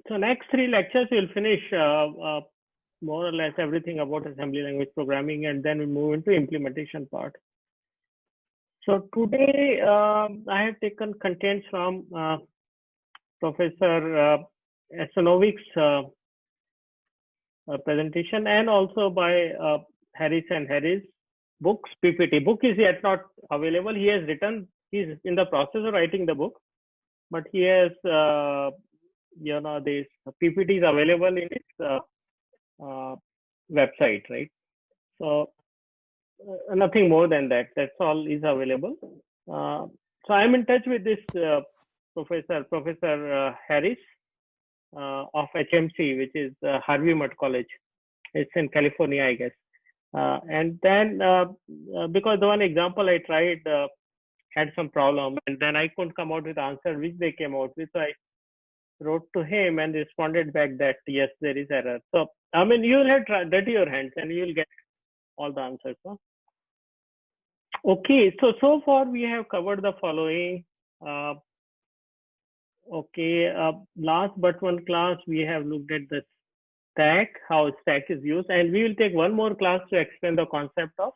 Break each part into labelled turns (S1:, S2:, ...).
S1: So next three lectures we'll finish more or less everything about assembly language programming, and then we move into implementation part. So today I have taken contents from Professor Asanovic's presentation, and also by Harris and Harris books. PPT book is yet not available. He has written. He's in the process of writing the book, but he has this PPT is available in its website, right? So nothing more than that. That's all is available. So I'm in touch with this Professor Harris of HMC, which is Harvey Mudd College. It's in California, I guess. And then because the one example I tried had some problem, and then I couldn't come out with the answer which they came out with. So I wrote to him and responded back that yes, there is error. So I mean, you'll have dirty your hands and you'll get all the answers. Huh? Okay, so far we have covered the following. Last but one class we have looked at the stack, how stack is used, and we will take one more class to explain the concept of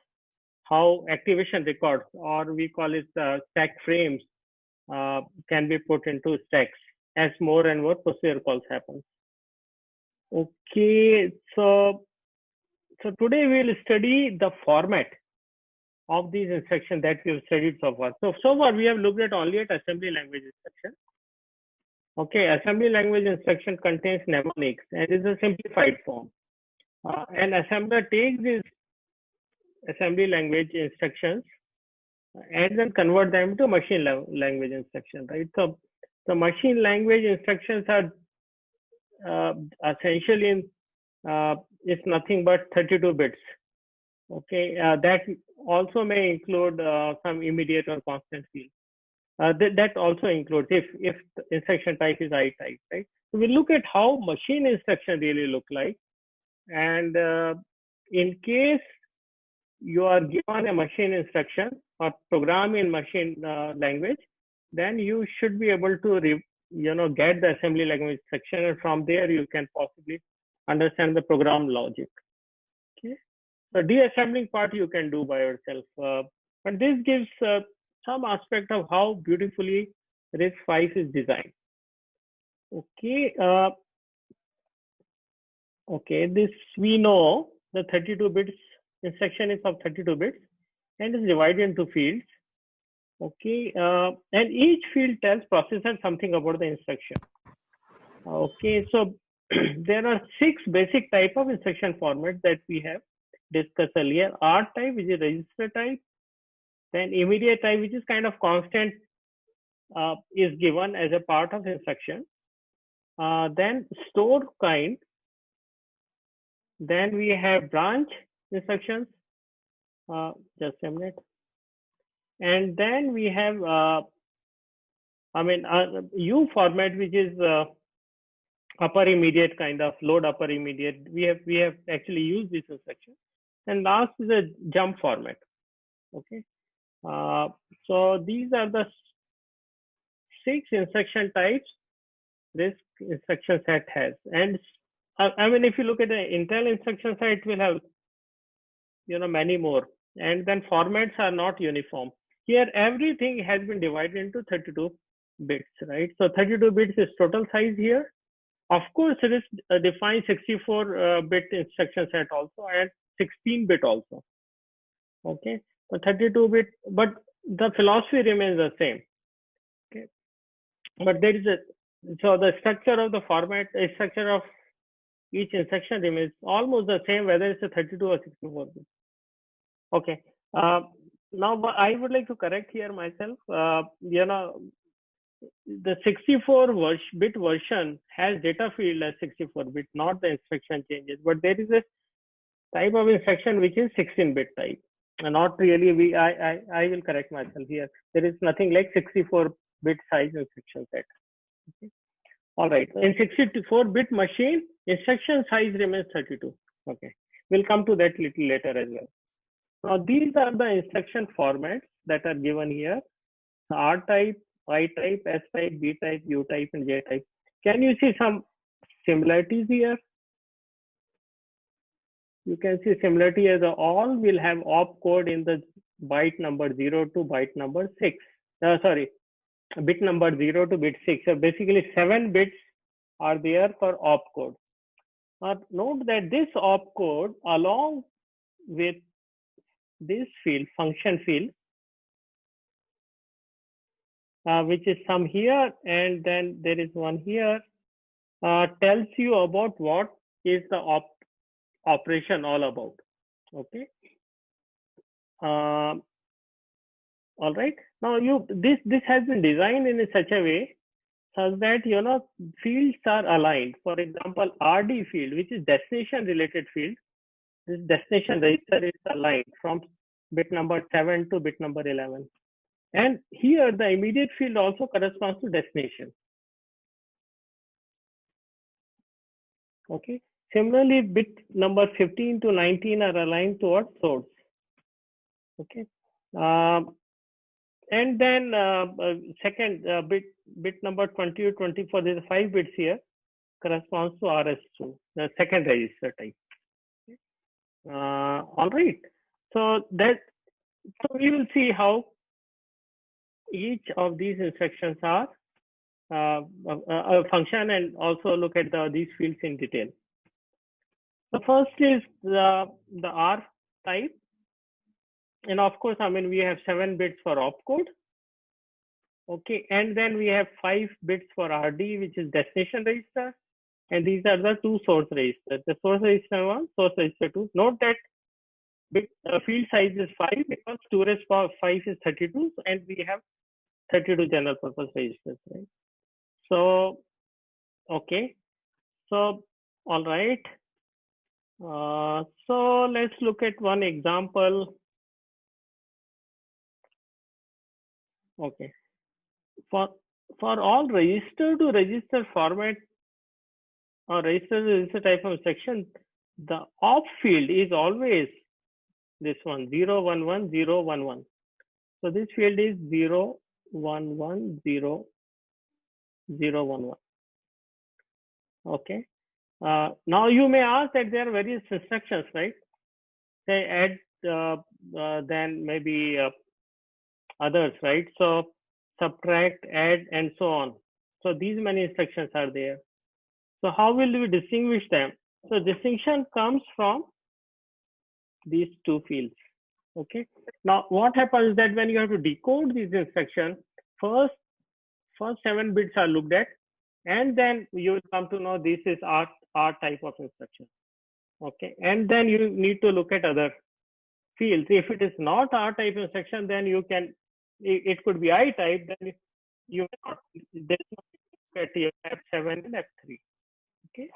S1: how activation records, or we call it stack frames, can be put into stacks as more and more procedure calls happen. Okay, so today we will study the format of these instructions that we have studied so far. So far we have looked at only at assembly language instruction. Okay, assembly language instruction contains mnemonics and is a simplified form. An assembler takes these assembly language instructions and then convert them to machine language instruction, right? So the machine language instructions are essentially it's nothing but 32 bits. Okay, that also may include some immediate or constant field. That also includes if the instruction type is I type, right? So we look at how machine instruction really look like, and in case you are given a machine instruction or program in machine language, then you should be able to get the assembly language instruction, and from there you can possibly understand the program logic. Okay, the deassembling part you can do by yourself, but this gives some aspect of how beautifully RISC-V is designed. Okay, this we know the 32 bits instruction is of 32 bits and is divided into fields. Okay, and each field tells processor something about the instruction. Okay, so there are 6 basic type of instruction formats that we have discussed earlier. R type, which is register type, then immediate type, which is kind of constant, is given as a part of instruction. Then store kind. Then we have branch instructions. Just a minute. And then we have, U format, which is upper immediate kind of load upper immediate. We have actually used this instruction. And last is a jump format. Okay. So these are the 6 instruction types this instruction set has. And if you look at the Intel instruction set, it will have many more. And then formats are not uniform. Here everything has been divided into 32 bits, right? So 32 bits is total size here. Of course, it is defined 64-bit instruction set also and 16-bit also. Okay, so 32-bit, but the philosophy remains the same. Okay, but there is so the structure of the format, the structure of each instruction remains almost the same, whether it's a 32 or 64 bit. Okay, now I would like to correct here myself. The 64-bit version has data field as 64-bit, not the instruction changes. But there is a type of instruction which is 16-bit type. Not really. I will correct myself here. There is nothing like 64-bit size instruction set. Okay. All right. In 64-bit machine, instruction size remains 32. Okay. We'll come to that little later as well. Now these are the instruction formats that are given here: R type, Y type, S type, B type, U type, and J type. Can you see some similarities here. You can see similarity as all will have opcode in the byte number 0 to byte number 6. Bit number 0 to bit 6. So basically 7 bits are there for opcode. Now note that this opcode along with this field, function field, which is some here and then there is one here, tells you about what is the operation all about. Okay. All right. Now this has been designed in such a way such that fields are aligned. For example, RD field, which is destination related field, this destination register is aligned from bit number 7 to bit number 11. And here the immediate field also corresponds to destination. Okay. Similarly, bit number 15 to 19 are aligned towards source. Okay. And then second bit number 20 to 24, there's 5 bits here, corresponds to RS2, the second register type. All right. So we will see how each of these instructions are a function, and also look at these fields in detail. The first is the R type. And of course, we have 7 bits for opcode. Okay, and then we have 5 bits for RD, which is destination register. And these are the 2 source registers. The source register 1, source register 2. Note that field size is 5 because 2 raised power 5 is 32, and we have 32 general purpose registers, right? So, okay. So, all right. So let's look at one example. Okay. For all register to register format or register to register type of instruction, the op field is always this one, 0, 1, 1, 0, 1, 1. So this field is 0, 1, 1, 0, 0, 1, 1. Okay. Now you may ask that there are various instructions, right? Say add, then maybe others, right? So subtract, add, and so on. So these many instructions are there. So how will we distinguish them? So distinction comes from these 2 fields. Okay. Now what happens is that when you have to decode these instructions, first 7 bits are looked at, and then you will come to know this is R type of instruction. Okay, and then you need to look at other fields. If it is not R type instruction, then you can, it could be I type, then you cannot, there is no at your F7 and F3. Okay,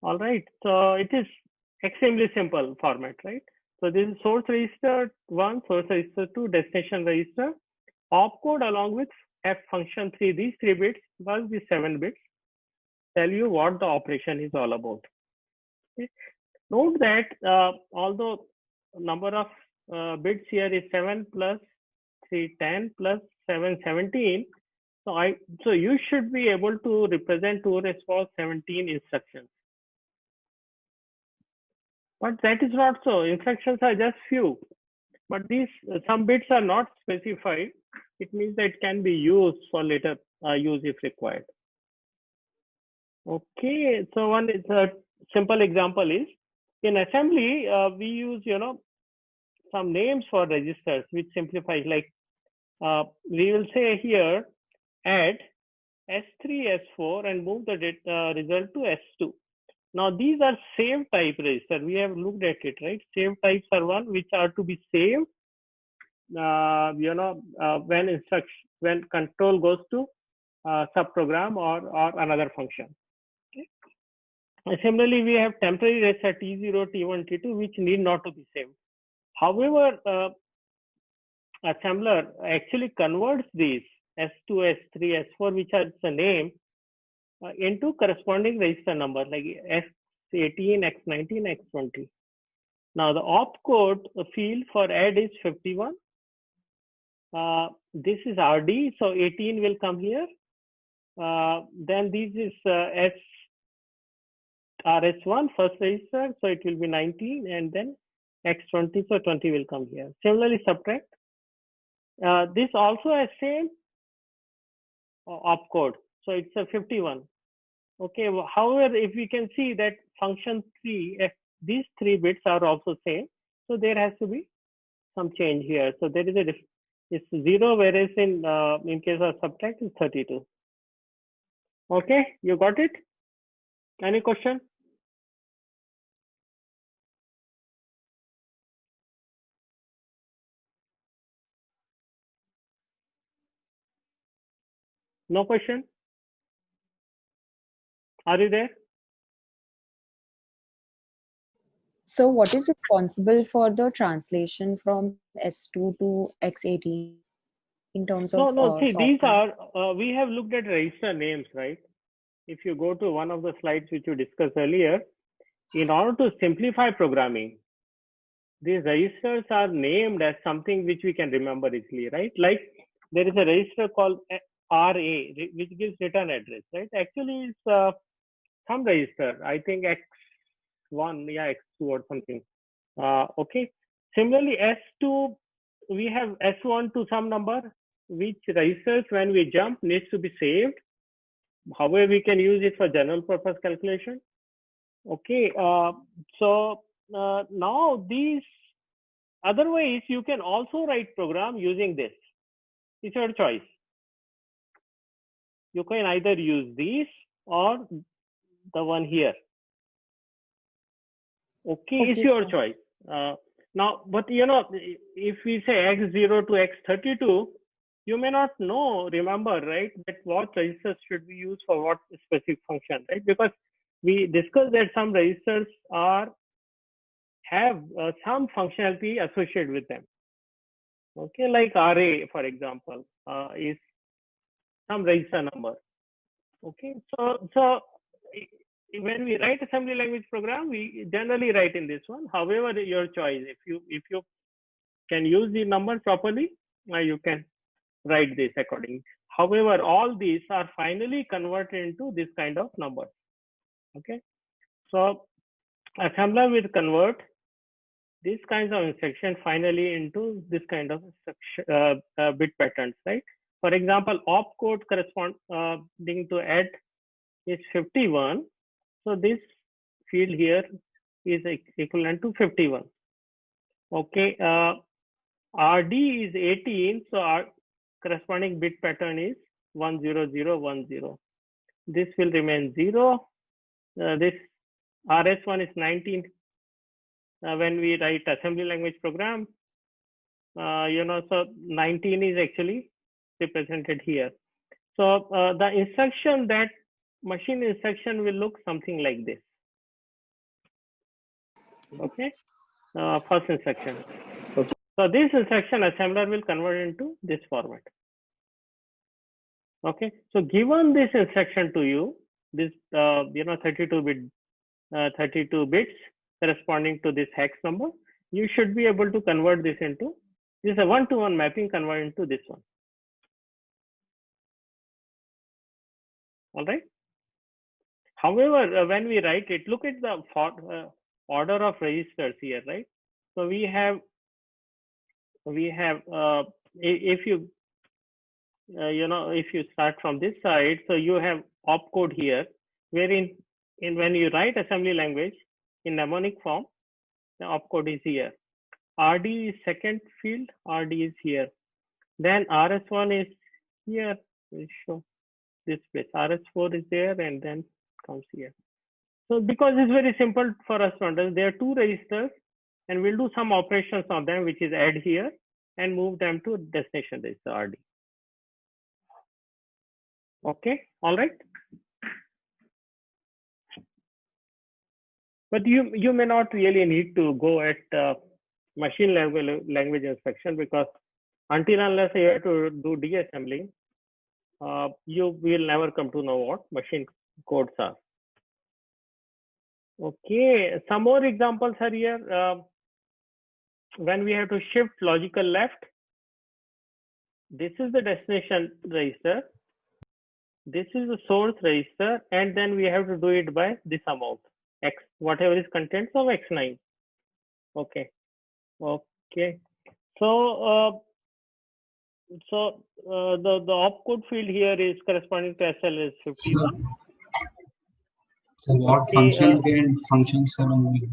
S1: all right. So it is extremely simple format, right? So this is source register 1, source register 2, destination register, opcode along with F function 3. These 3 bits plus the 7 bits tell you what the operation is all about. Okay. Note that although number of bits here is 7 plus 3, 10 plus 7, 17. So you should be able to represent 2 raised power 17 instructions. But that is not so. Instructions are just few. But these some bits are not specified. It means that it can be used for later use if required. Okay. So one is a simple example is in assembly we use some names for registers which simplifies, like we will say here add S3 S4 and move the result to S2. Now these are save type register. We have looked at it, right? Save types are one which are to be saved when control goes to subprogram or another function. Okay. Similarly, we have temporary register T0, T1, T2 which need not to be saved. However, assembler actually converts these S2, S3, S4, which are the name, into corresponding register number like X18, X19, X20. Now the opcode field for add is 51. This is RD, so 18 will come here. Then this is RS1 first register, so it will be 19, and then X20, so 20 will come here. Similarly, subtract. This also has same opcode, so it's a 51. Okay, however, if we can see that function 3, these 3 bits are also same, so there has to be some change here. So there is a it's 0, whereas in case of subtract it's 32. Okay, you got it? Any question? No question? Are you there?
S2: So what is responsible for the translation from S2 to X18 in terms of
S1: No. See, these
S2: software?
S1: are we have looked at register names, right? If you go to one of the slides which you discussed earlier, in order to simplify programming, these registers are named as something which we can remember easily, right? Like there is a register called RA, which gives return address, right? Actually, it's some register. I think X1, yeah, X2 or something. Okay. Similarly, S2, we have S1 to some number, which registers when we jump needs to be saved. However, we can use it for general purpose calculation. Okay. So now these otherwise you can also write program using this. It's your choice. You can either use these or the one here. Okay, it's
S2: Okay,
S1: your
S2: sir.
S1: choice. Now, but if we say X0 to X32, you may not know, remember, right, that what registers should be used for what specific function, right? Because we discussed that some registers have some functionality associated with them. Okay, like RA, for example, is some register number. Okay, so when we write assembly language program, we generally write in this one. However, your choice. If you can use the number properly, you can write this accordingly. However, all these are finally converted into this kind of number. Okay, so assembler will convert these kinds of instruction finally into this kind of bit patterns, right? For example, opcode corresponding to add is 51. So this field here is equivalent to 51. Okay, RD is 18, so our corresponding bit pattern is 10010. This will remain 0. This RS1 is 19. When we write assembly language program, so 19 is actually represented here. So the instruction, that machine instruction, will look something like this. Okay, first instruction. Okay. So this instruction assembler will convert into this format. Okay, so given this instruction to you, this 32 bits corresponding to this hex number, you should be able to convert this into this is a one-to-one mapping, convert into this one. All right. However, when we write it, look at the order of registers here, right? So we have if you if you start from this side, so you have opcode here, wherein when you write assembly language in mnemonic form, the opcode is here. RD is second field, RD is here. Then RS1 is here. We'll show this place. RS4 is there and then comes here. So because it's very simple for us to understand, there are two registers and we'll do some operations on them, which is add here and move them to destination register RD. Okay, all right. But you may not really need to go at machine language inspection, because until unless you have to do deassembling, you will never come to know what machine codes are. Okay, some more examples are here. When we have to shift logical left, this is the destination register, this is the source register, and then we have to do it by this amount. x, whatever is contents of x9. Okay. Okay. So the opcode field here is corresponding to SL is 51.
S3: So what
S1: Okay,
S3: function 3 and function 7 will be?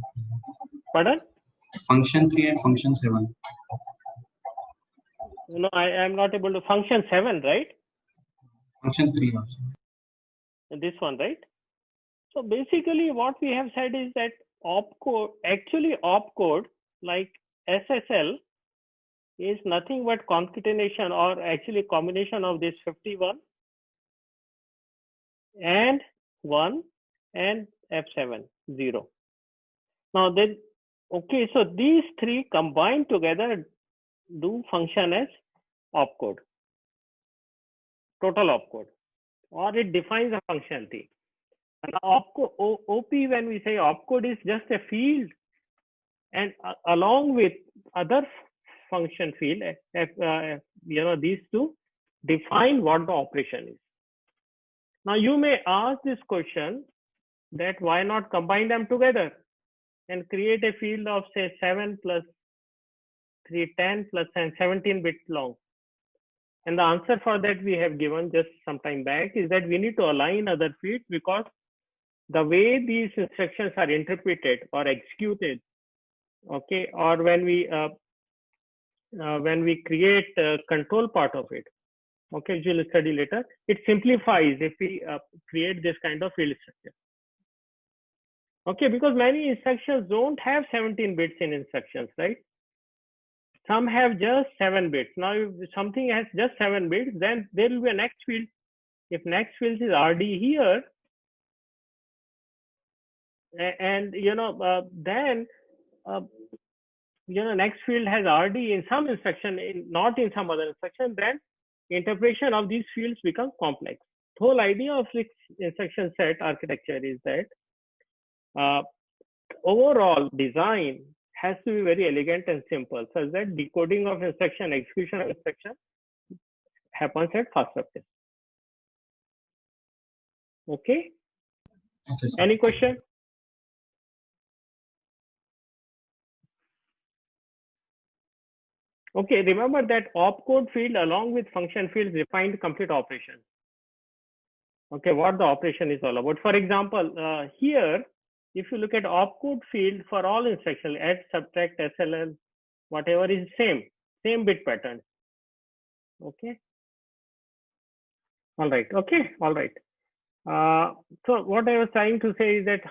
S1: Pardon?
S3: Function 3 and function 7.
S1: No, I am not able to. Function 7, right?
S3: Function 3 also.
S1: This one, right? So basically what we have said is that opcode, actually opcode like SSL is nothing but concatenation or actually combination of this 51 and 1 and F7, 0. Now then, okay, so these three combined together do function as opcode, total opcode, or it defines a functionality. And OP, when we say opcode, is just a field, and along with other function field, these two define what the operation is. Now you may ask this question that why not combine them together and create a field of say 7 plus 3, 10 plus and 17 bit long. And the answer for that we have given just some time back is that we need to align other fields, because the way these instructions are interpreted or executed, okay, or when we create control part of it, okay, which we'll study later, it simplifies if we create this kind of field structure. Okay, because many instructions don't have 17 bits in instructions, right? Some have just 7 bits. Now, if something has just 7 bits, then there will be a next field. If next field is RD here, and then next field has RD in some instruction, not in some other instruction, then interpretation of these fields become complex. The whole idea of this instruction set architecture is that overall design has to be very elegant and simple, such that decoding of instruction, execution of instruction happens at faster pace. Okay.
S3: Okay, sir.
S1: Any question? Okay, remember that opcode field along with function fields define complete operation. Okay, what the operation is all about. For example, here, if you look at opcode field for all instructions, add, subtract, SLL, whatever is same bit pattern. Okay. All right. Okay. All right. So what I was trying to say is that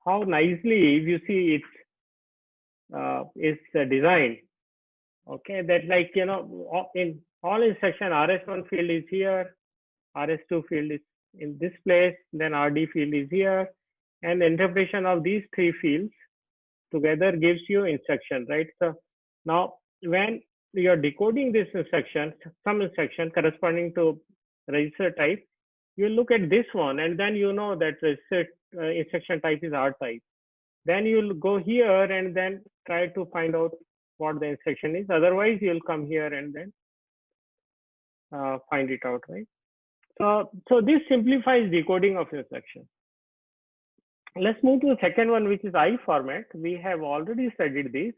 S1: how nicely you see it's designed. Okay, that like in all instruction, RS1 field is here, RS2 field is in this place, then RD field is here, and the interpretation of these three fields together gives you instruction, right? So now when you're decoding this instruction, some instruction corresponding to register type, you look at this one and then you know that register instruction type is R type. Then you'll go here and then try to find out what the instruction is. Otherwise, you'll come here and then find it out, right? So this simplifies decoding of instruction. Let's move to the second one, which is I format. We have already studied this.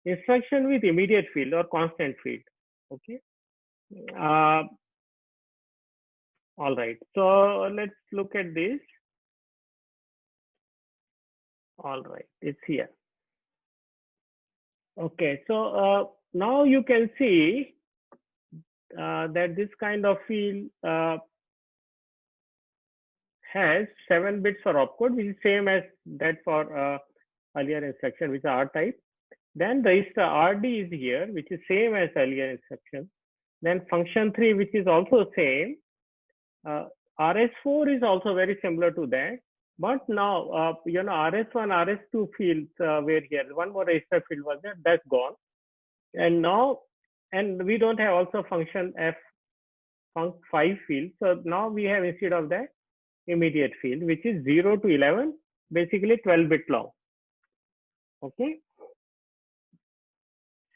S1: Instruction with immediate field or constant field. Okay. All right. So let's look at this. All right. It's here. Okay. So now you can see that this kind of field has 7 bits for opcode, which is same as that for earlier instruction, which is R type. Then register RD is here, which is same as earlier instruction. Then function 3, which is also same. RS4 is also very similar to that. But now, RS1, RS2 fields were here. One more register field was there, that's gone. And now, and we don't have also function F, func5 field. So now we have, instead of that, immediate field, which is 0 to 11, basically 12 bit long. Okay.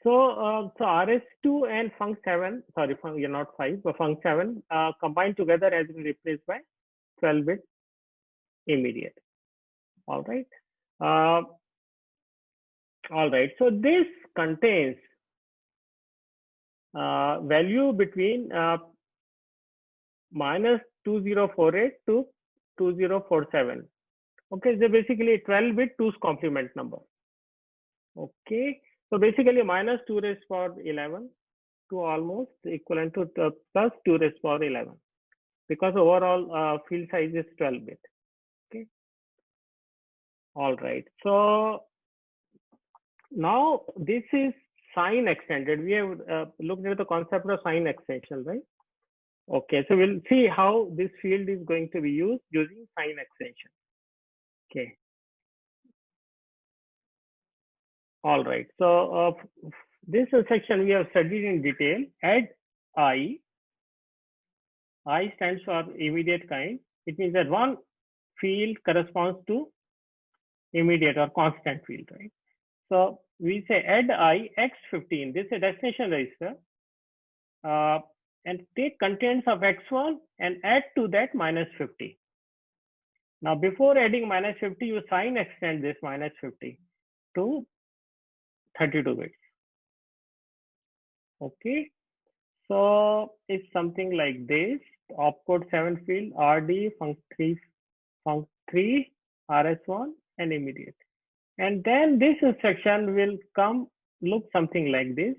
S1: So, RS2 and func7, sorry, you're not 5, but func7 combined together has been replaced by 12 bit immediate. All right. All right. So this contains value between minus 2048 to 2047. Okay, so basically 12-bit 2's complement number. Okay, so basically minus 2 raised power 11 to almost equivalent to plus 2 raised power 11, because overall field size is 12-bit. Okay, all right. So now this is sign extended. We have looked at the concept of sign extension, right? Okay, so we'll see how this field is going to be used using sign extension. Okay. All right. So this section we have studied in detail. Add I. I stands for immediate kind. It means that one field corresponds to immediate or constant field, right? So we say add I x15. This is a destination register. And take contents of x1 and add to that minus 50. Now, before adding minus 50, you sign extend this minus 50 to 32 bits. Okay. So it's something like this. Opcode 7 field, RD, func3, RS1, and immediate. And then this instruction will come look something like this.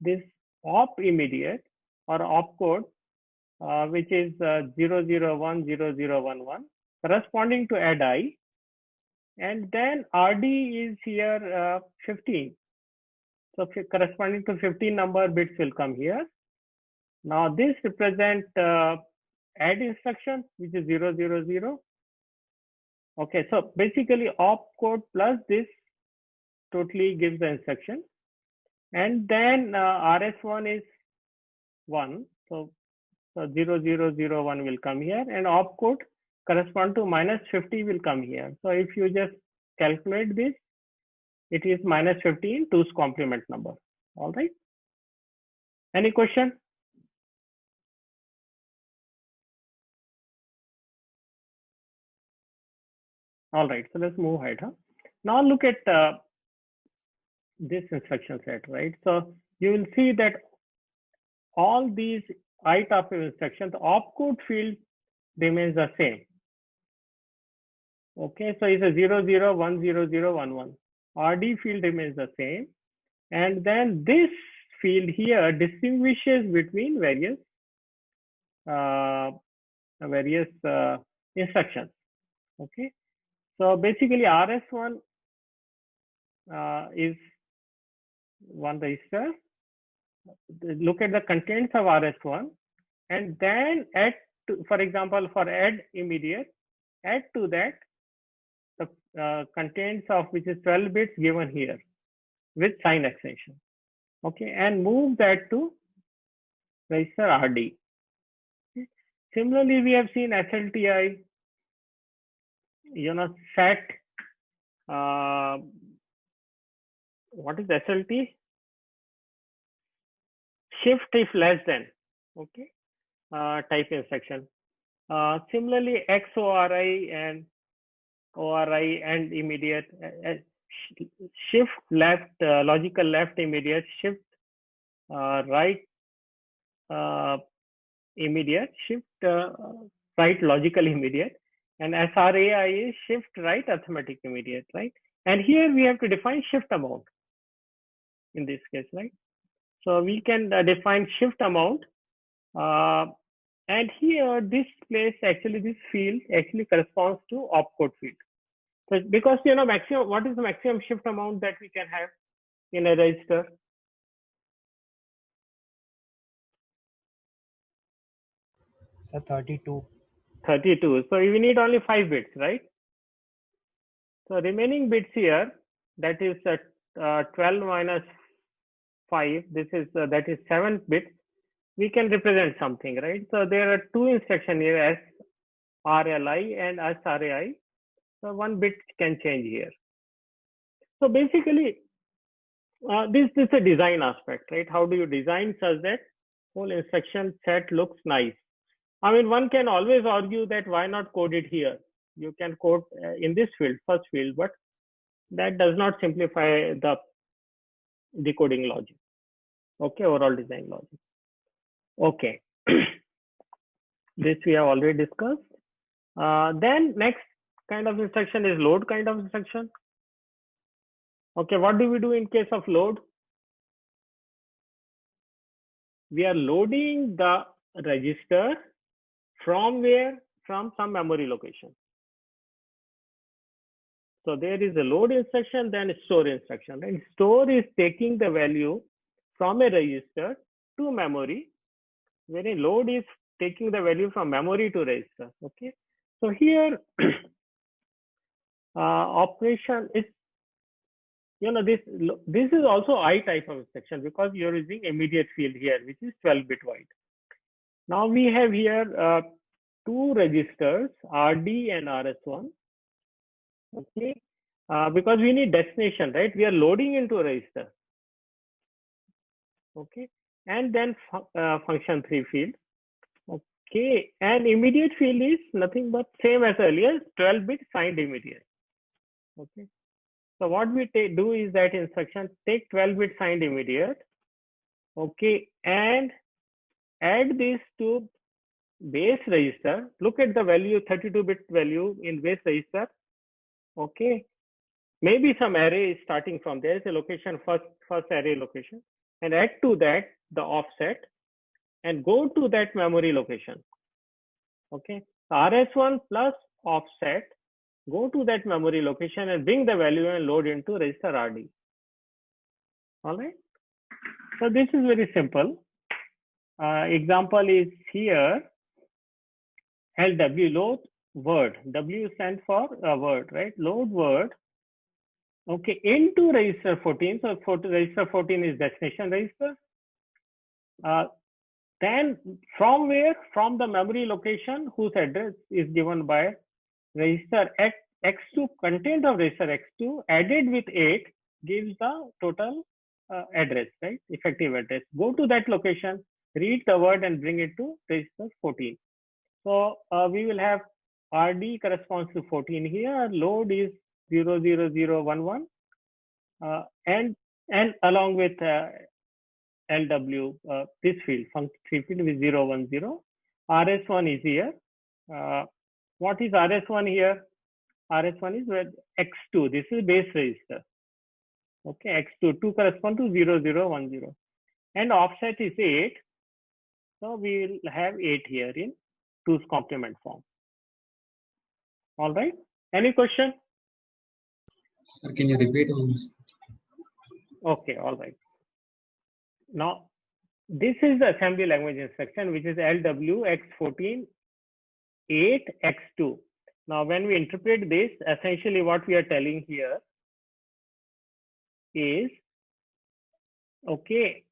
S1: This op immediate or opcode, which is 0010011, corresponding to add I. And then RD is here 15. So corresponding to 15 number bits will come here. Now this represents add instruction, which is 000. Okay, so basically opcode plus this totally gives the instruction. And then RS1 is 1. So 0001 will come here, and opcode correspond to minus 50 will come here. So if you just calculate this, it is minus 15 2's complement number. All right. Any question? All right. So let's move ahead. Now look at this instruction set, right? So you will see that all these I type of instructions, the opcode field remains the same. Okay, so it's a 00100011. RD field remains the same, and then this field here distinguishes between various instructions. Okay, so basically RS1 is one register. Look at the contents of RS1, and then add to, for example, for add immediate, add to that the contents of which is 12 bits given here with sign extension. Okay, and move that to register RD. Okay. Similarly, we have seen SLTI, set. What is SLT? Shift if less than. Okay, type instruction. Similarly, XORI and ORI and immediate, shift left, logical left immediate, shift right immediate, shift right logical immediate, and SRAI is shift right arithmetic immediate, right? And here we have to define shift amount in this case, right? So we can define shift amount, and here this place actually, this field actually corresponds to opcode field. So because maximum, what is the maximum shift amount that we can have in a register?
S4: So 32.
S1: 32. So we need only 5 bits, right? So remaining bits here, that is 12 minus 5. This is that is 7 bits. We can represent something, right? So there are 2 instructions here, SRLI and SRAI. So 1 bit can change here. So basically, this is a design aspect, right? How do you design such that whole instruction set looks nice? I mean, one can always argue that why not code it here? You can code in this field, first field, but that does not simplify the decoding logic. Okay, overall design logic. Okay, this we have already discussed. Then next kind of instruction is load kind of instruction. Okay, what do we do in case of load? We are loading the register from where? From some memory location. So there is a load instruction, then store instruction. And store is taking the value from a register to memory, wherein load is taking the value from memory to register. Okay. So here, operation is, this is also I type of instruction because you're using immediate field here, which is 12-bit wide. Now we have here two registers, RD and RS1. Okay, because we need destination, right? We are loading into a register. Okay, and then function 3 field. Okay, and immediate field is nothing but same as earlier, 12-bit signed immediate. Okay, so what we do is that instruction take 12-bit signed immediate. Okay, and add this to base register. Look at the value, 32-bit value in base register. Okay, maybe some array is starting from there is a location, first array location, and add to that the offset and go to that memory location. Okay, RS1 plus offset, go to that memory location and bring the value and load into register RD. All right, so this is very simple. Example is here, LW, load word. W stands for word, right? Load word. Okay, into register 14. So register 14 is destination register. Then from where? From the memory location whose address is given by register X2, content of register X2 added with 8 gives the total address, right? Effective address. Go to that location, read the word and bring it to register 14. So we will have RD corresponds to 14 here. Load is 00011 and along with LW, this field, function 3 field with 010. RS1 is here. What is RS1 here? RS1 is where X2, this is base register. Okay, X2, 2 correspond to 0010. And offset is 8. So we will have 8 here in 2's complement form. All right. Any question?
S3: Sir, can you repeat on this?
S1: Okay, all right. Now, this is the assembly language instruction, which is LW X14 8X2. Now, when we interpret this, essentially what we are telling here is, okay,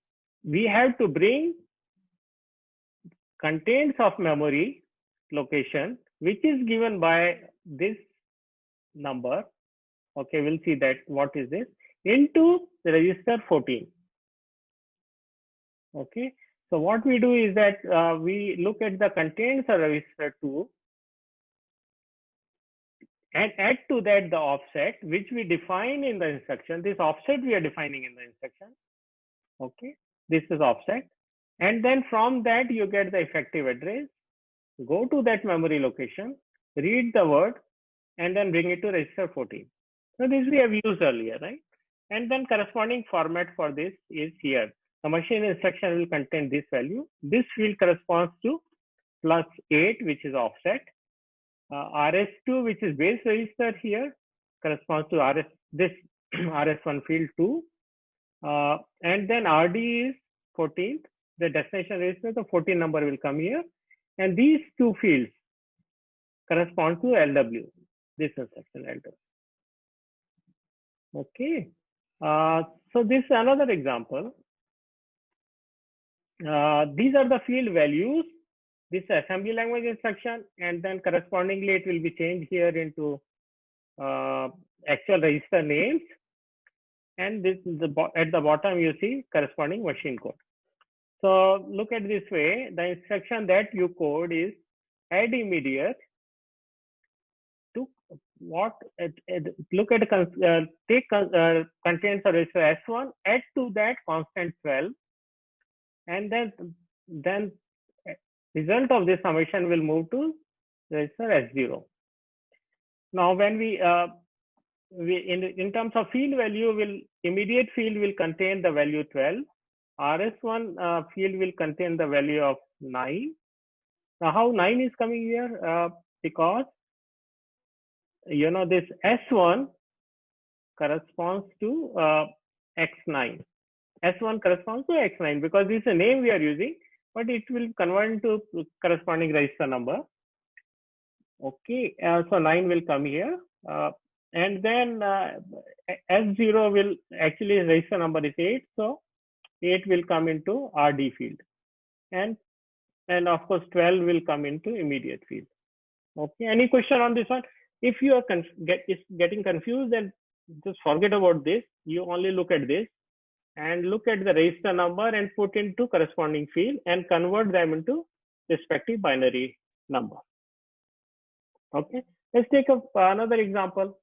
S1: we have to bring contents of memory location, which is given by this number. Okay, we'll see that what is this, into the register 14. Okay, so what we do is that we look at the contents of register 2 and add to that the offset, which we define in the instruction. This offset we are defining in the instruction. Okay, this is offset. And then from that you get the effective address, go to that memory location, read the word, and then bring it to register 14. So this we have used earlier, right? And then corresponding format for this is here. The machine instruction will contain this value. This field corresponds to +8, which is offset. RS2, which is base register here, corresponds to this RS1 field 2. And then RD is 14th, the destination register, the 14 number will come here. And these two fields correspond to LW, this instruction LW. Okay, so this is another example. These are the field values, this assembly language instruction, and then correspondingly it will be changed here into actual register names. And this is at the bottom you see corresponding machine code. So look at this way, the instruction that you code is add immediate to look at take contents of register S1, add to that constant 12, and then result of this summation will move to register S0. Now, when we in terms of field value, immediate field will contain the value 12. RS1 field will contain the value of 9. Now, how 9 is coming here? Because this S1 corresponds to X9. S1 corresponds to X9 because this is a name we are using, but it will convert into corresponding register number. Okay, so 9 will come here, and then S0 will actually register number is 8, so 8 will come into RD field, and of course 12 will come into immediate field. Okay, any question on this one? If you are getting confused, then just forget about this. You only look at this and look at the register number and put into corresponding field and convert them into respective binary number. Okay, let's take up another example.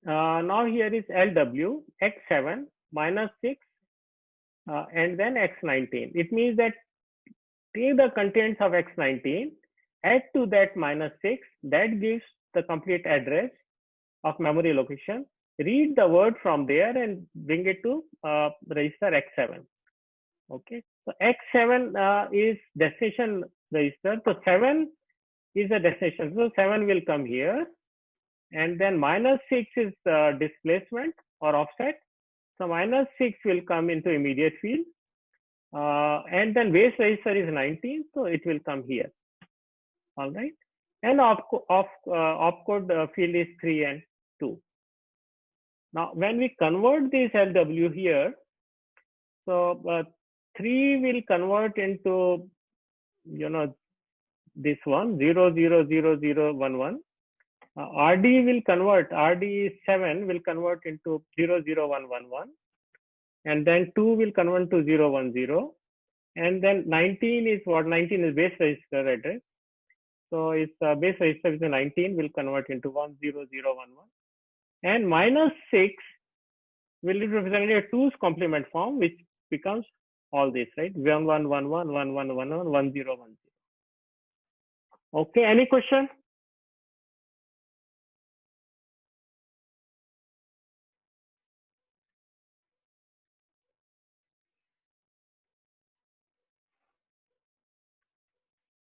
S1: Now here is LW X7 minus 6 and then X19. It means that take the contents of X19, add to that minus 6, that gives the complete address of memory location. Read the word from there and bring it to register X7. Okay, so X7 is destination register. So 7 is a destination. So 7 will come here, and then minus 6 is displacement or offset. So minus 6 will come into immediate field, and then base register is 19, so it will come here. All right, and opcode field is 3 and 2. Now, when we convert this LW here, so 3 will convert into this one 0 0 0 0 1 1. RD will convert, RD7 will convert into 0 0 1 1 1, and then 2 will convert to 0 1 0, and then 19 is what? 19 is base register address. So it's base register is 19 will convert into 1 0 0 1 1, and minus 6 will be represented a 2's complement form, which becomes all this, right? 1 1 1 1 1 1 1 1 1 0 1 0. Okay, any question?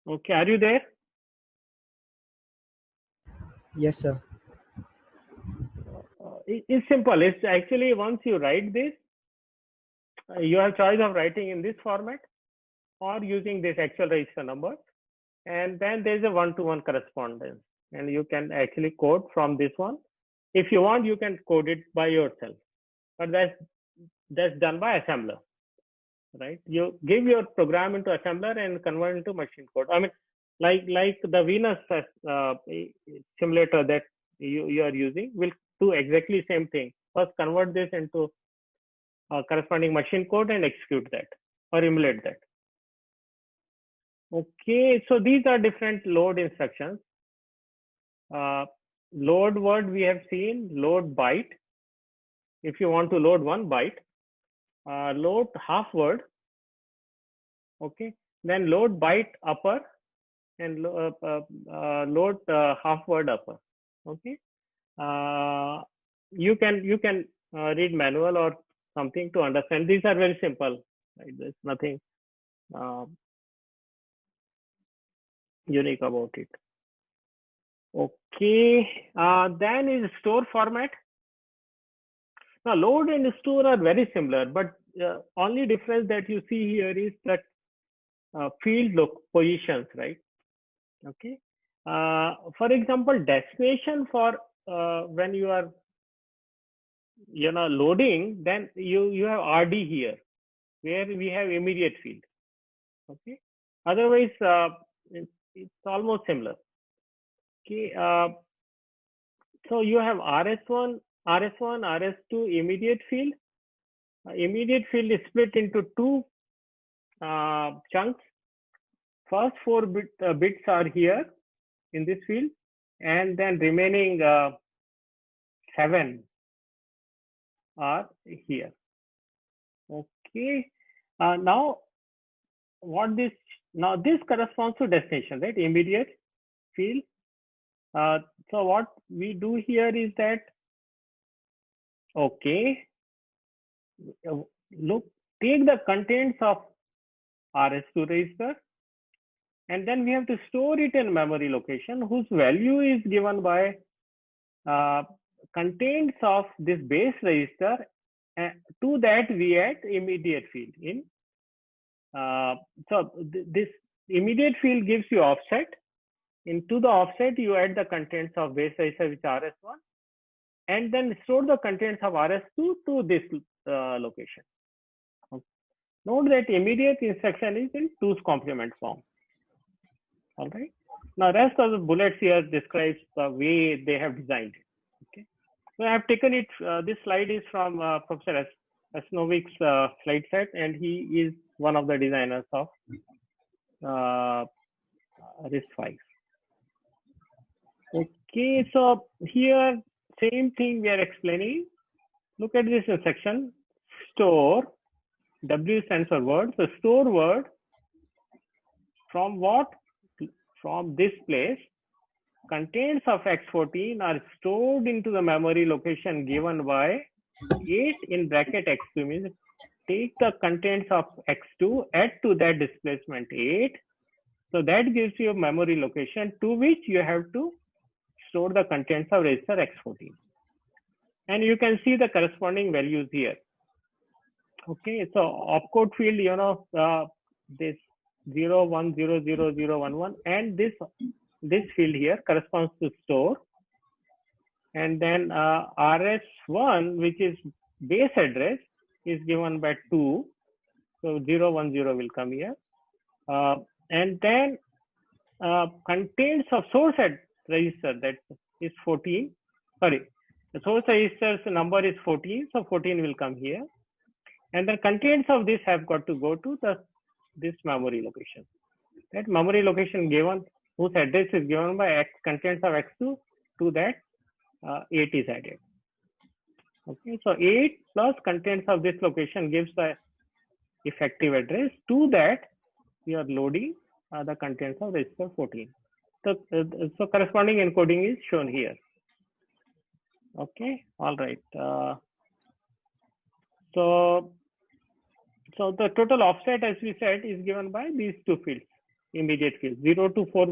S1: Okay, are you there?
S4: Yes, sir.
S1: It's simple. It's actually, once you write this, you have choice of writing in this format or using this actual register number, and then there's a one-to-one correspondence, and you can actually code from this one. If you want, you can code it by yourself, but that's done by assembler, right? You give your program into assembler and convert into machine code. I mean, like the Venus simulator that you are using will do exactly same thing. First, convert this into corresponding machine code and execute that or emulate that. Okay, so these are different load instructions. Load word we have seen, load byte. If you want to load 1 byte, load half word. Okay, then load byte upper and load half word upper. Okay, you can read manual or something to understand. These are very simple, right? There's nothing unique about it. Okay, then is store format. Now load and store are very similar, but only difference that you see here is that field positions, right? Okay, for example, destination for when you are loading, then you have RD here where we have immediate field. Okay, otherwise it's almost similar. Okay, so you have RS1, RS2 immediate field. Immediate field is split into 2 chunks. First 4 bits are here in this field, and then remaining 7 are here. Okay. Now this corresponds to destination, right? Immediate field. So what we do here is that, okay, look, take the contents of RS2 register, and then we have to store it in memory location whose value is given by contents of this base register. To that we add immediate field in. This immediate field gives you offset. Into the offset you add the contents of base register, which RS1, and then store the contents of RS2 to this location. Note that immediate instruction is in 2's complement form. All right. Now rest of the bullets here describes the way they have designed it. Okay. So I have taken it. This slide is from Professor Asnovik's slide set, and he is one of the designers of RISC-V. Okay. So here, same thing we are explaining. Look at this section. Store. W stands for word. So store word from what? From this place. Contents of X14 are stored into the memory location given by 8 in bracket X2, means take the contents of X2, add to that displacement 8. So that gives you a memory location to which you have to store the contents of register X14. And you can see the corresponding values here. Okay, so opcode field, you know, this 0, 1, 0, 0, 0, 1, 1, and this field here corresponds to store. And then RS1, which is base address, is given by 2. So 0, 1, 0 will come here. And then contents of source register, that is 14. Sorry, the source register's number is 14, so 14 will come here. And the contents of this have got to go to this memory location. That memory location given, whose address is given by contents of X2, to that 8 is added. Okay, so 8 plus contents of this location gives the effective address. To that we are loading the contents of register 14. So corresponding encoding is shown here. Okay, all right. So the total offset, as we said, is given by these two fields, immediate fields. 0 to 4,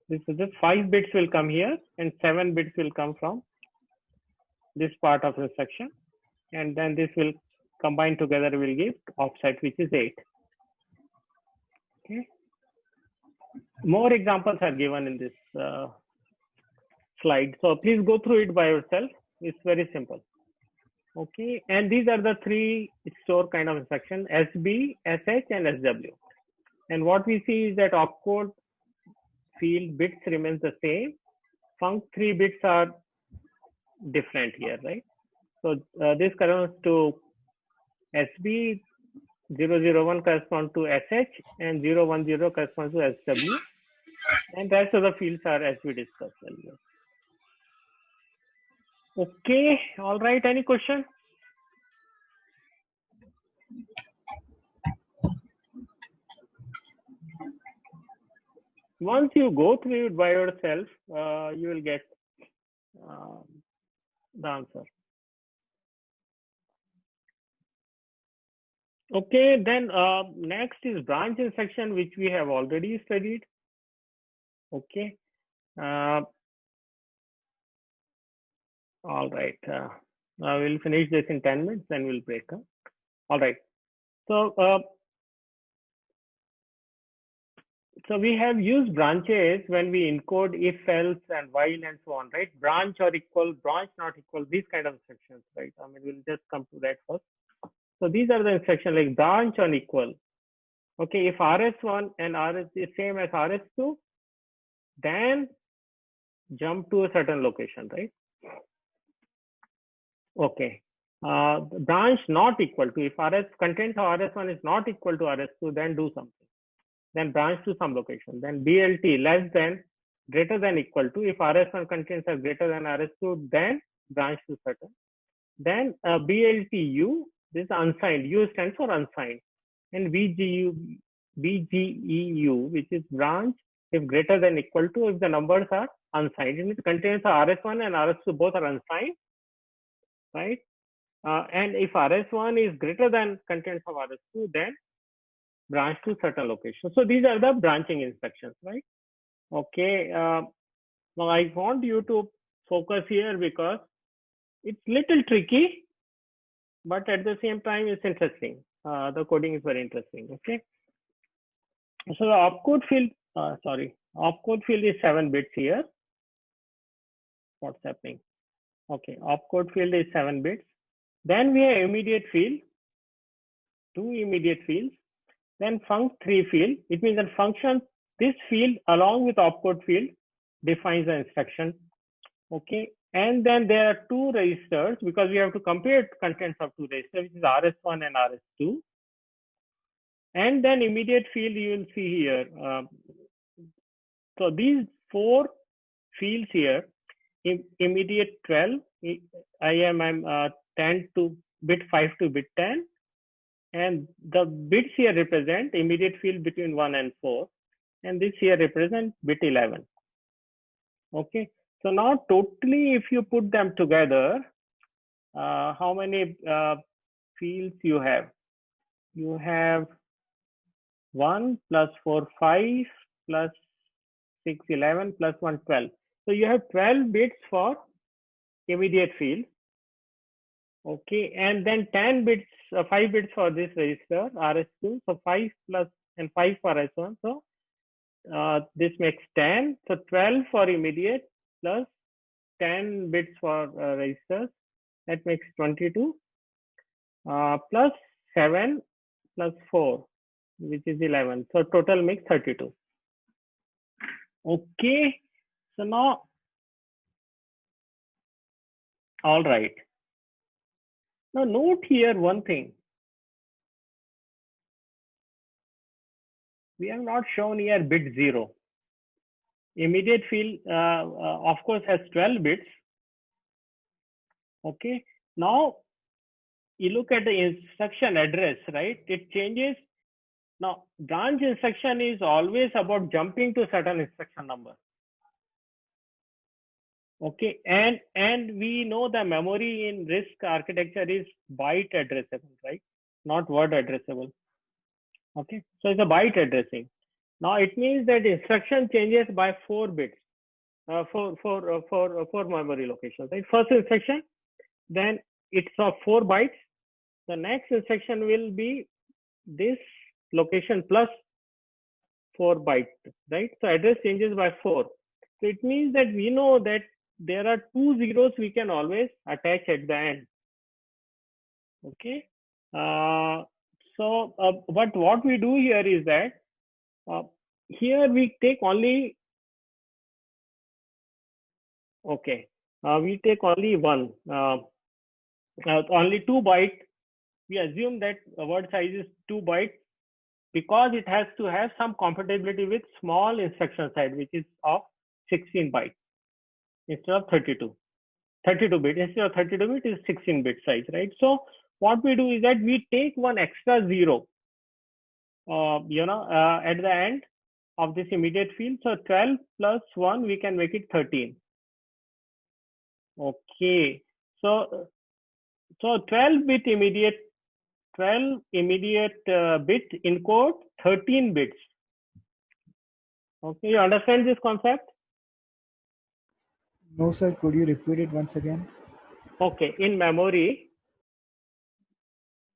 S1: this is just 5 bits will come here, and 7 bits will come from this part of the section, and then this will combine together will give offset, which is 8. Okay. More examples are given in this slide, so please go through it by yourself. It's very simple. Okay, and these are the 3 store kind of instruction: SB, SH, and SW. And what we see is that opcode field bits remains the same. Func3 bits are different here, right? So this corresponds to SB, 001 corresponds to SH, and 010 corresponds to SW. And rest of the fields are as we discussed earlier. Okay, all right. Any question? Once you go through it by yourself, you will get the answer. Okay, then next is branch instruction, which we have already studied. Okay. All right. We'll finish this in 10 minutes, then we'll break. All right. So we have used branches when we encode if, else, and while, and so on, right? Branch or equal, branch not equal, these kind of instructions, right? I mean, we'll just come to that first. So these are the instructions like branch on equal. Okay, if RS1 and RS is same as RS2, then jump to a certain location, right? Okay. Branch not equal to, if RS content of RS1 is not equal to RS2, then do something. Then branch to some location. Then BLT less than greater than equal to, if RS1 contains are greater than RS2, then branch to certain. Then BLTU, this is unsigned. U stands for unsigned. And BGEU, which is branch if greater than equal to, if the numbers are unsigned. And it contains RS1 and RS2 both are unsigned, right? And if RS1 is greater than contents of RS2, then branch to certain location. So these are the branching instructions, right? Okay. Now I want you to focus here because it's little tricky, but at the same time it's interesting. The coding is very interesting. Okay. So the opcode field, opcode field is 7 bits here. What's happening? Okay, opcode field is 7 bits. Then we have immediate field, 2 immediate fields. Then func3 field. It means that function, this field along with opcode field defines the instruction. Okay, and then there are 2 registers because we have to compare contents of 2 registers, which is RS1 and RS2. And then immediate field you will see here. So these 4 fields here, immediate 12, I'm 10 to bit 5 to bit 10. And the bits here represent immediate field between 1 and 4. And this here represents bit 11. Okay. So now totally if you put them together, how many fields you have? You have 1 plus 4, 5 plus 6, 11 plus 1, 12. So you have 12 bits for immediate field. Okay, and then 10 bits, 5 bits for this register RS2. So 5 plus and 5 for RS1. So this makes 10. So 12 for immediate plus 10 bits for registers. That makes 22. Plus 7 plus 4, which is 11. So total makes 32. Okay. So now, all right. Now note here one thing. We have not shown here bit 0. Immediate field, of course, has 12 bits. Okay. Now, you look at the instruction address, right? It changes. Now, branch instruction is always about jumping to certain instruction number. Okay, and we know the memory in RISC architecture is byte addressable, right? Not word addressable. Okay, so it's a byte addressing. Now it means that instruction changes by 4 bits, four memory locations. Right? First instruction, then it's of 4 bytes. The next instruction will be this location plus 4 bytes, right? So address changes by 4. So it means that we know that there are 2 zeros we can always attach at the end. Okay. But what we do here is that here we take only, okay, we take only one, only 2 bytes. We assume that the word size is 2 bytes because it has to have some compatibility with small instruction size, which is of 16 bytes instead of 32. 32 bit instead of 32 bit is 16 bit size, right? So what we do is that we take one extra 0, at the end of this immediate field. So 12 plus 1, we can make it 13. Okay. So 12 immediate bit encode 13 bits. Okay, you understand this concept?
S4: No, sir. Could you repeat it once again?
S1: Okay, in memory,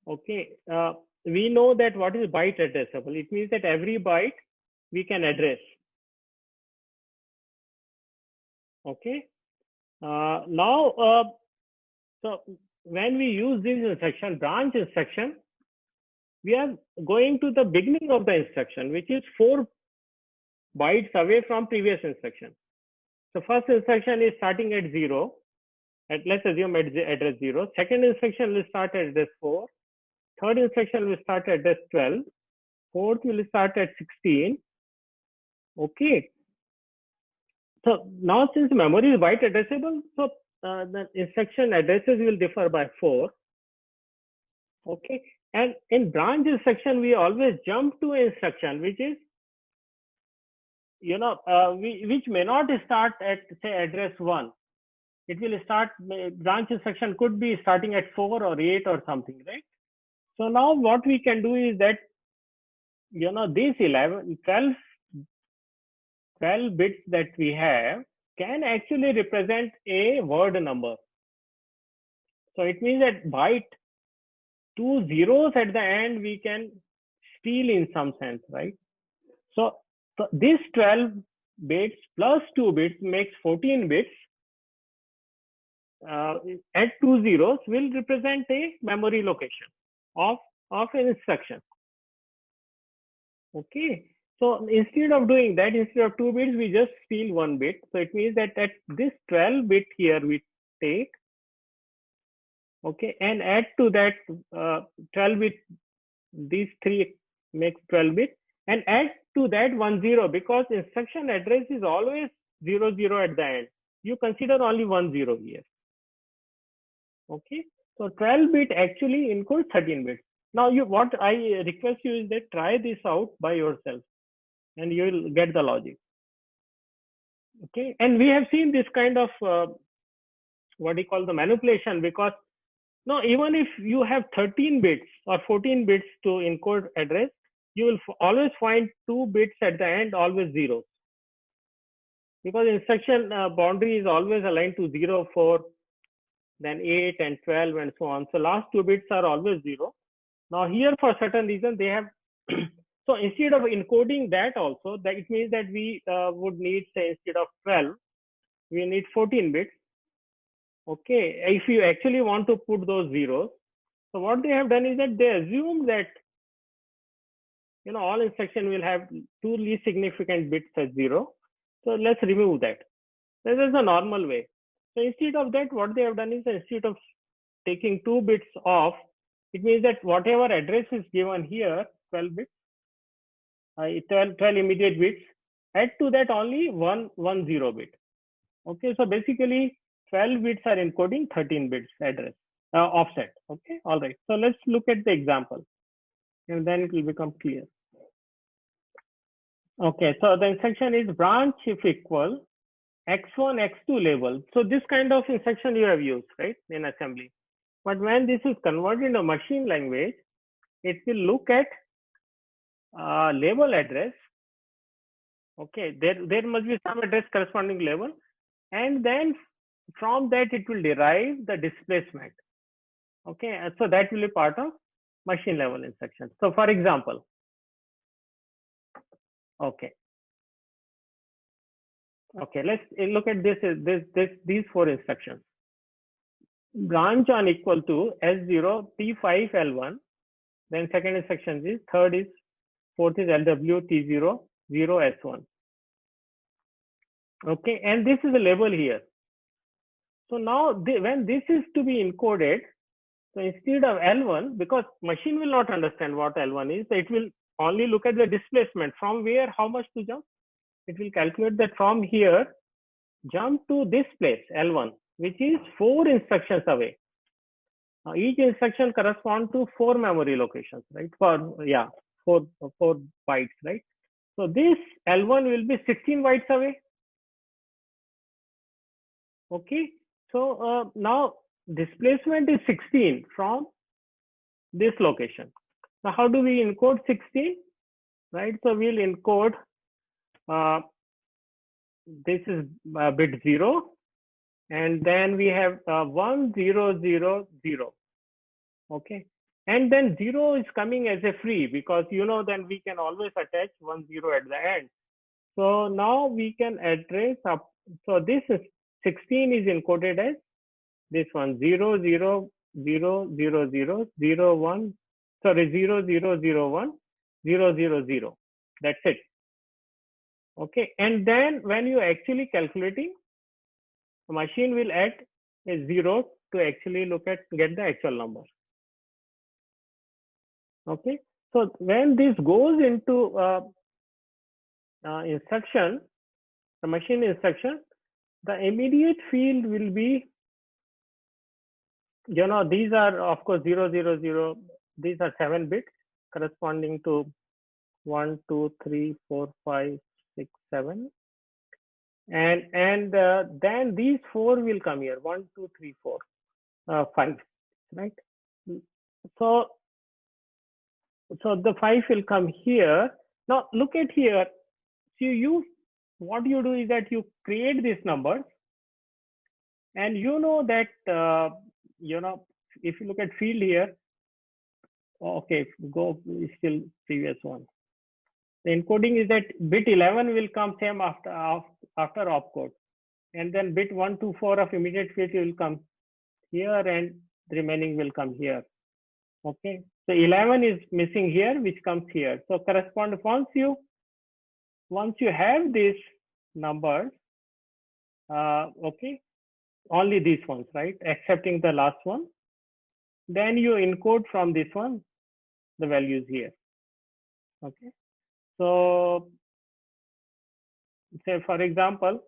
S1: okay, we know that what is byte addressable. It means that every byte we can address. Okay. Now, so when we use this instruction, branch instruction, we are going to the beginning of the instruction, which is 4 bytes away from previous instruction. So first instruction is starting at 0. Let's assume at address 0. Second instruction will start at address 4. Third instruction will start at address 12. Fourth will start at 16. Okay. So now since memory is byte addressable, so the instruction addresses will differ by 4. Okay, and in branch instruction we always jump to instruction which is, which may not start at say address 1. It will start, branch instruction could be starting at 4 or 8 or something, right? So now what we can do is that, these 12 bits that we have can actually represent a word number. So it means that byte 2 zeros at the end we can steal in some sense, right? So this 12 bits plus 2 bits makes 14 bits. Add 2 zeros will represent a memory location of an instruction. Okay, so instead of doing that, instead of 2 bits, we just steal 1 bit. So it means that at this 12 bit here we take, okay, and add to that 12 bit, these 3 makes 12 bit, and add to that 1 0 because instruction address is always 0 0 at the end. You consider only 1 0 here. Okay, so 12 bit actually encodes 13 bits. Now what I request you is that try this out by yourself and you will get the logic. Okay, and we have seen this kind of what we call the manipulation, because now even if you have 13 bits or 14 bits to encode address, you will always find 2 bits at the end always zeros, because instruction boundary is always aligned to 0, 4, then 8 and 12 and so on. So last 2 bits are always 0. Now here for certain reason they have so instead of encoding that also, that it means that we would need, say, instead of 12 we need 14 bits. Okay, if you actually want to put those zeros, so what they have done is that they assume that all instruction will have 2 least significant bits as 0. So let's remove that. This is a normal way. So instead of that, what they have done is, instead of taking 2 bits off, it means that whatever address is given here, 12 bits, 12 immediate bits, add to that only 1 0 bit. Okay, so basically 12 bits are encoding 13 bits address offset. Okay, all right. So let's look at the example, and then it will become clear. Okay, so the instruction is branch if equal x1 x2 label. So this kind of instruction you have used, right, in assembly. But when this is converted into machine language, it will look at label address. Okay, there must be some address corresponding label, and then from that it will derive the displacement. Okay, so that will be part of machine level instruction. So for example, okay, let's look at these 4 instructions. Branch on equal to S0 T5 L1. Then second instruction is, third is, fourth is LW T0 0 S1. Okay, and this is a label here. So now when this is to be encoded, so instead of L1, because machine will not understand what L1 is, so it will only look at the displacement from where, how much to jump. It will calculate that from here, jump to this place, L1, which is 4 instructions away. Now each instruction corresponds to 4 memory locations, right? Four bytes, right? So this L1 will be 16 bytes away. Okay, so now displacement is 16 from this location. Now how do we encode 16? Right, so we'll encode this is bit 0, and then we have 1 0 0 0. Okay, and then 0 is coming as a free, because then we can always attach 1 0 at the end. So now we can address up. So this is 16 is encoded as this one, 0 0 0 0 0 0 1, sorry, 0 0 0 1 0 0 0. That's it. Okay, and then when you actually calculating, the machine will add a 0 to actually get the actual number. Okay, so when this goes into instruction, the machine instruction, the immediate field will be, you know, these are of course 0, 0, 0. These are 7 bits corresponding to 1, 2, 3, 4, 5, 6, 7. And then these 4 will come here. 1, 2, 3, 4, 5, right? So the 5 will come here. Now look at here. So what you do is that you create these numbers, and you know that you know, if you look at field here, okay, go still previous one. The encoding is that bit 11 will come same after opcode, and then bit 1 to 4 of immediate field will come here, and the remaining will come here. Okay, so 11 is missing here, which comes here. So correspond once you have these numbers, okay, only these ones, right, excepting the last one, then you encode from this one the values here. Okay, so say for example,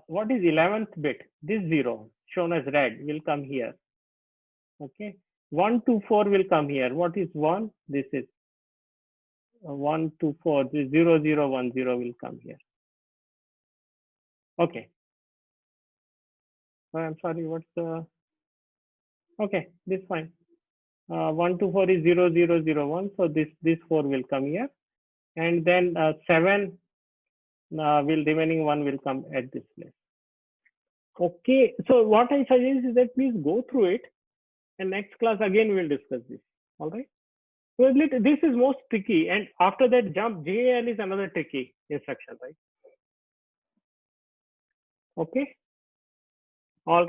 S1: what is 11th bit? This 0 shown as red will come here. Okay, 1 to 4 will come here. What is 1? This is 1 to 4. This 0, 0, 1, 0 will come here. Okay. I'm sorry, what's the, okay, this fine. 1 to 4 is 0, 0, 0, 1. So this 4 will come here. And then 7 remaining 1 will come at this place. Okay, so what I suggest is that please go through it, and next class again we'll discuss this. All right. So this is most tricky, and after that jump JAL is another tricky instruction, right? Okay. All right.